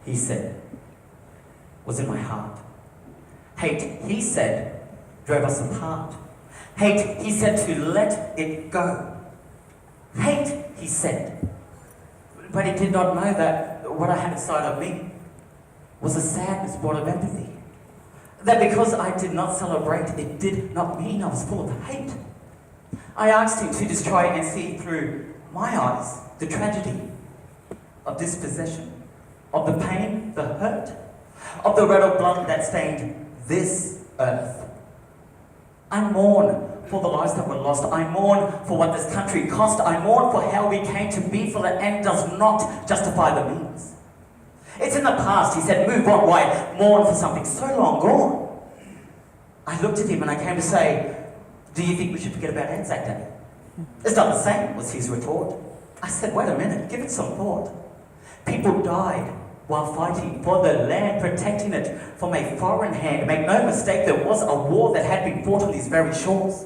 he said, was in my heart. Hate, he said, drove us apart. Hate, he said, to let it go. Hate, he said. But he did not know that what I had inside of me was a sadness born of empathy. That because I did not celebrate, it did not mean I was full of hate. I asked him to just try and see through my eyes the tragedy of dispossession, of the pain, the hurt, of the red of blood that stained this earth. I mourn for the lives that were lost. I mourn for what this country cost. I mourn for how we came to be, for the end does not justify the means. It's in the past, he said, move on. Why mourn for something so long gone? I looked at him and I came to say, do you think we should forget about Anzac Day? It's not the same, was his retort. I said, wait a minute, give it some thought. People died while fighting for the land, protecting it from a foreign hand. Make no mistake, there was a war that had been fought on these very shores.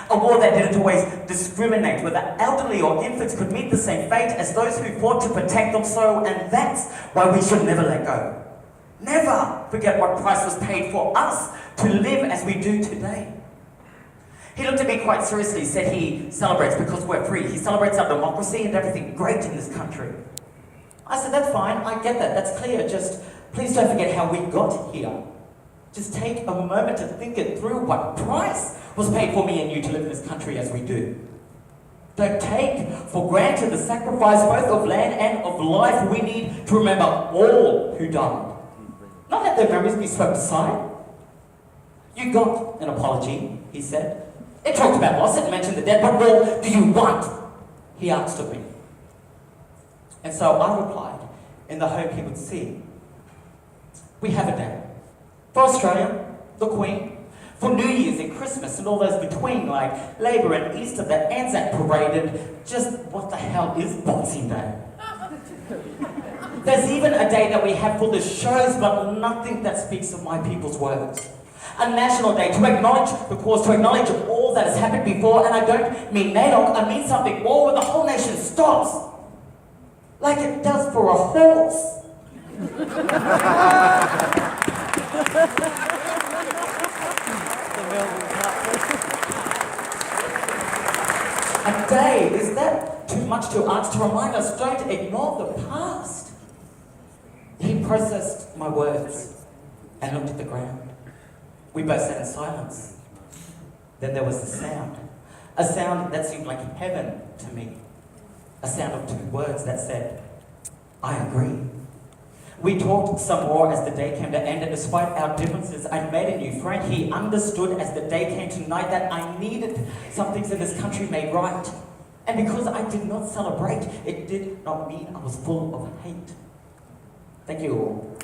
A war that didn't always discriminate, where the elderly or infants could meet the same fate as those who fought to protect them. And that's why we should never let go. Never forget what price was paid for us to live as we do today. He looked at me quite seriously, said he celebrates because we're free. He celebrates our democracy and everything great in this country. I said, that's fine, I get that, that's clear. Just please don't forget how we got here. Just take a moment to think it through, what price was paid for me and you to live in this country as we do. Don't take for granted the sacrifice both of land and of life. We need to remember all who died. Not let their memories be swept aside. You got an apology, he said. It talked about loss, it mentioned the dead. What more do you want? He asked of me. And so I replied, in the hope he would see. We have a day. For Australia, the Queen. For New Year's and Christmas and all those between, like Labour and Easter, the Anzac Parade, and just what the hell is Boxing Day? There's even a day that we have for the shows, but nothing that speaks of my people's words. A national day to acknowledge the cause, to acknowledge all that has happened before, and I don't mean NAIDOC, I mean something more where the whole nation stops. Like it does for a horse. A day, is that too much to ask to remind us? Don't ignore the past. He processed my words and looked at the ground. We both sat in silence. Then there was the sound. A sound that seemed like heaven to me. A sound of two words that said, I agree. We talked some more as the day came to end, and despite our differences, I made a new friend. He understood as the day came tonight that I needed some things in this country made right. And because I did not celebrate, it did not mean I was full of hate. Thank you all.